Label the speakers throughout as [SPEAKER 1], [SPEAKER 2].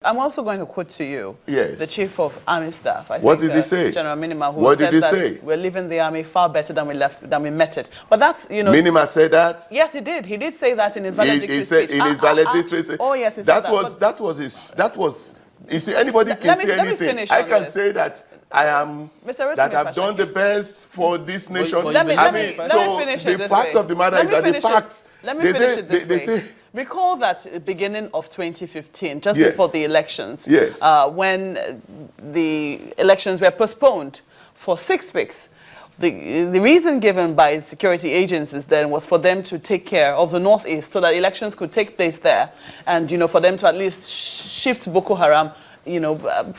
[SPEAKER 1] I'm also going to quote to you
[SPEAKER 2] yes.
[SPEAKER 1] the Chief of Army Staff.
[SPEAKER 2] What did he say?
[SPEAKER 1] General Minima, who
[SPEAKER 2] what
[SPEAKER 1] said
[SPEAKER 2] did he
[SPEAKER 1] that
[SPEAKER 2] say?
[SPEAKER 1] We're leaving the army far better than we met it. But that's, you know...
[SPEAKER 2] Minima said that?
[SPEAKER 1] Yes, he did. He did say that in his valedictory
[SPEAKER 2] speech. In his valedictory speech.
[SPEAKER 1] Oh, yes, he said that.
[SPEAKER 2] That was, you see, anybody can say anything. I can say that I am, that I've done the best for this nation.
[SPEAKER 1] Let me finish it
[SPEAKER 2] the fact of the matter is that the fact...
[SPEAKER 1] Let me finish it this way. Recall that at the beginning of 2015, just before the elections, when the elections were postponed for 6 weeks, the reason given by security agencies then was for them to take care of the Northeast so that elections could take place there, and, you know, for them to at least shift Boko Haram, you know,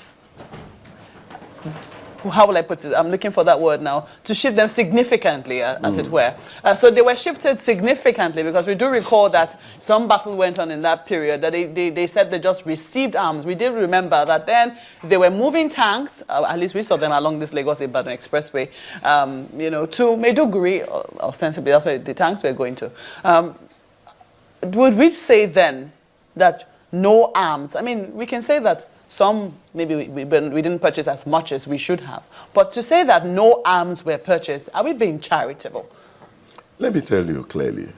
[SPEAKER 1] how will I put it? I'm looking for that word now. To shift them significantly, as it were. So they were shifted significantly because we do recall that some battle went on in that period, that they said they just received arms. We did remember that then they were moving tanks, at least we saw them along this Lagos-Ibadan expressway, you know, to Maiduguri, ostensibly that's where the tanks were going to. Would we say then that no arms? I mean, we can say that some, maybe we didn't purchase as much as we should have. But to say that no arms were purchased, are we being charitable?
[SPEAKER 2] Let me tell you clearly.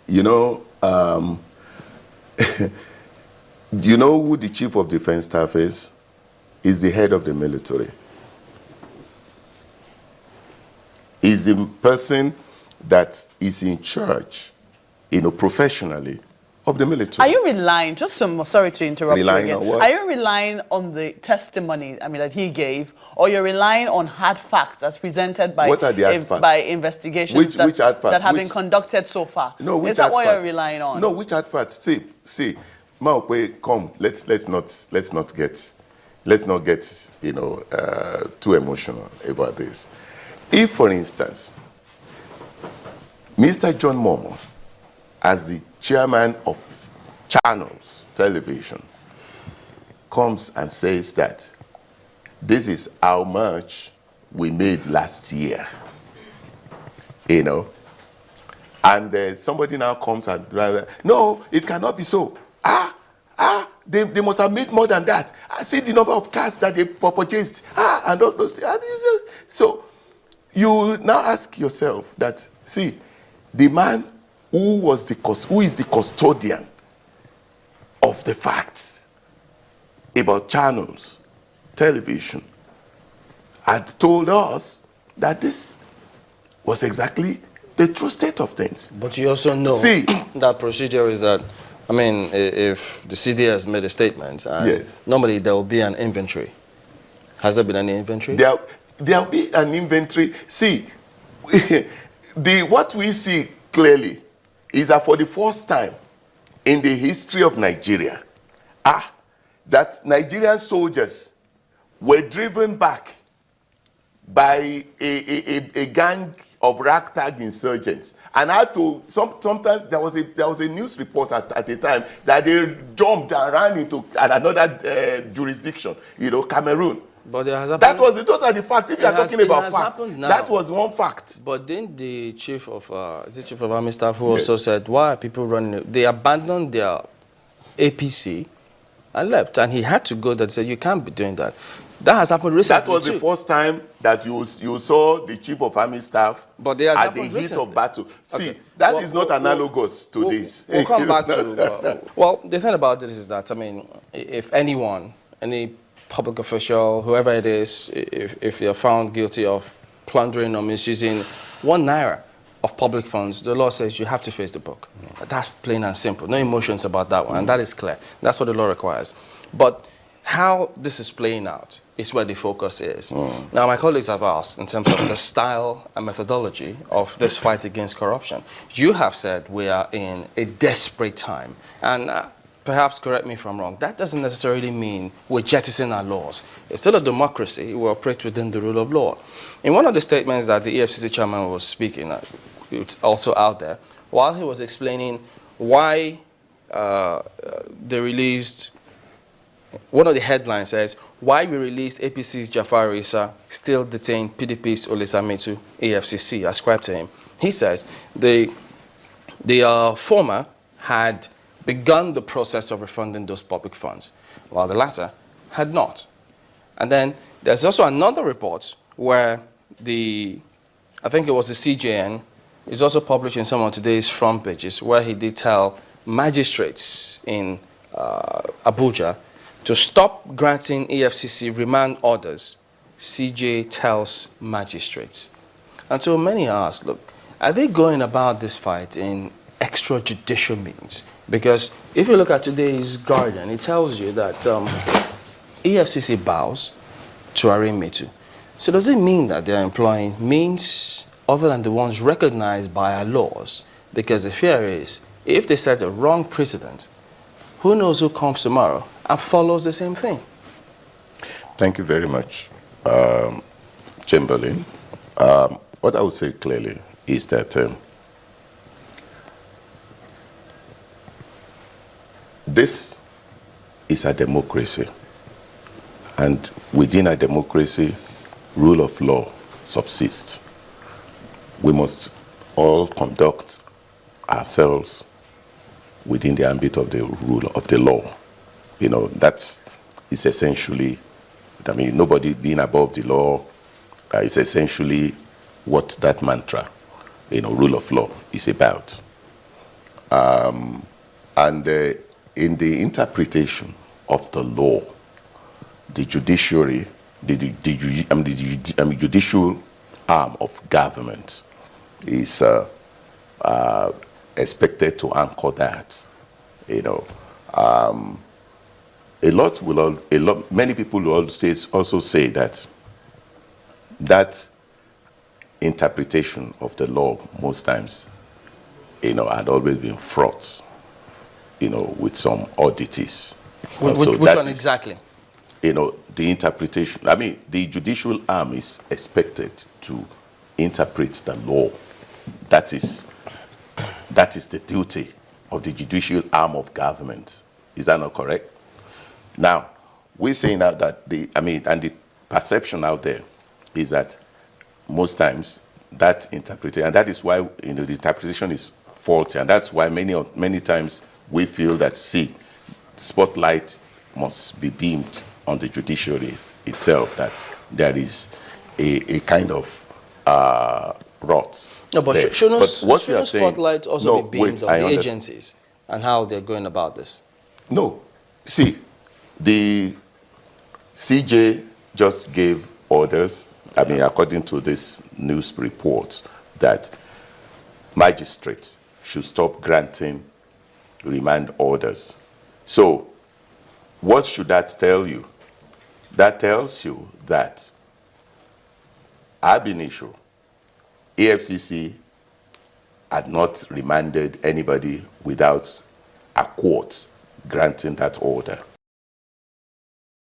[SPEAKER 2] You know, you know who the Chief of Defense Staff is? Is the head of the military. Is the person that is in charge, you know, professionally, of the military.
[SPEAKER 1] Are you relying, just some, sorry to interrupt you again.
[SPEAKER 2] On what?
[SPEAKER 1] Are you relying on the testimony, I mean, that he gave, or you're relying on hard facts as presented by,
[SPEAKER 2] what are the hard facts?
[SPEAKER 1] By investigations
[SPEAKER 2] which hard facts?
[SPEAKER 1] That have been conducted so far?
[SPEAKER 2] No, which
[SPEAKER 1] Is that what
[SPEAKER 2] facts?
[SPEAKER 1] you're relying on?
[SPEAKER 2] No, which hard facts? See, Maokwe, come, let's not get, you know, too emotional about this. If, for instance, Mr. John Momo, as the chairman of Channels Television, comes and says that this is how much we made last year, you know, and somebody now comes and, no, it cannot be so. They must have made more than that. I see the number of cars that they purchased, and all those things. So you now ask yourself that, see, the man who is the custodian of the facts about Channels Television had told us that this was exactly the true state of things.
[SPEAKER 3] But you also know that procedure is that, I mean, if the CDS made a statement, and normally there will be an inventory. Has there been any inventory?
[SPEAKER 2] There will be an inventory. See, what we see clearly is that for the first time in the history of Nigeria, that Nigerian soldiers were driven back by a gang of ragtag insurgents, and had to. Sometimes there was a news report at the time that they jumped and ran into another jurisdiction, you know, Cameroon.
[SPEAKER 3] But there has
[SPEAKER 2] those are the facts. If you are talking about facts, that was one fact.
[SPEAKER 3] But then the chief of Army Staff who also said, why are people running? They abandoned their APC and left, and he had to go there and said, you can't be doing that. That has happened recently.
[SPEAKER 2] That was the first time that you saw the Chief of Army Staff at the heat of battle.
[SPEAKER 3] Okay.
[SPEAKER 2] See, that is not analogous to this.
[SPEAKER 3] We'll come back to... well, the thing about this is that, I mean, if anyone, any public official, whoever it is, if you're found guilty of plundering or misusing 1 naira of public funds, the law says you have to face the book. That's plain and simple. No emotions about that one, and that is clear. That's what the law requires. But how this is playing out is where the focus is. Now, my colleagues have asked in terms of the style and methodology of this fight against corruption. You have said we are in a desperate time, and perhaps correct me if I'm wrong, that doesn't necessarily mean we're jettisoning our laws. It's still a democracy. We operate within the rule of law. In one of the statements that the EFCC chairman was speaking, it's also out there, while he was explaining why they released, one of the headlines says, why we released APC's Jafar Issa, still detained PDP's Olisame to EFCC, ascribed to him. He says the former had begun the process of refunding those public funds, while the latter had not. And then there's also another report where I think it was the CJN, is also published in some of today's front pages, where he did tell magistrates in Abuja to stop granting EFCC remand orders. CJ tells magistrates. And so many ask, look, are they going about this fight in extrajudicial means? Because if you look at today's Guardian, it tells you that EFCC bows to Arimitu. So does it mean that they're employing means other than the ones recognized by our laws? Because the fear is, if they set a wrong precedent, who knows who comes tomorrow and follows the same thing?
[SPEAKER 2] Thank you very much, Chamberlain. What I would say clearly is that this is a democracy, and within a democracy, rule of law subsists. We must all conduct ourselves within the ambit of the rule of the law. You know, that's is essentially, I mean, nobody being above the law is essentially what that mantra, you know, rule of law is about. In the interpretation of the law, the judiciary, the judicial arm of government is expected to anchor that. You know, many people will also say that that interpretation of the law most times, you know, had always been fraught, you know, with some oddities.
[SPEAKER 3] Which one exactly?
[SPEAKER 2] You know, the interpretation, I mean, the judicial arm is expected to interpret the law. That is the duty of the judicial arm of government. Is that not correct? Now, we're saying now that the perception out there is that most times that interpretation, and that is why, you know, the interpretation is faulty, and that's why many times we feel that, see, the spotlight must be beamed on the judiciary itself, that there is a kind of rot.
[SPEAKER 3] No, but shouldn't spotlight also be beamed on the agencies and how they're going about this?
[SPEAKER 2] No. See, the CJ just gave orders, I mean, according to this news report, that magistrates should stop granting remand orders. So, what should that tell you? That tells you that ab initio, EFCC had not remanded anybody without a court granting that order.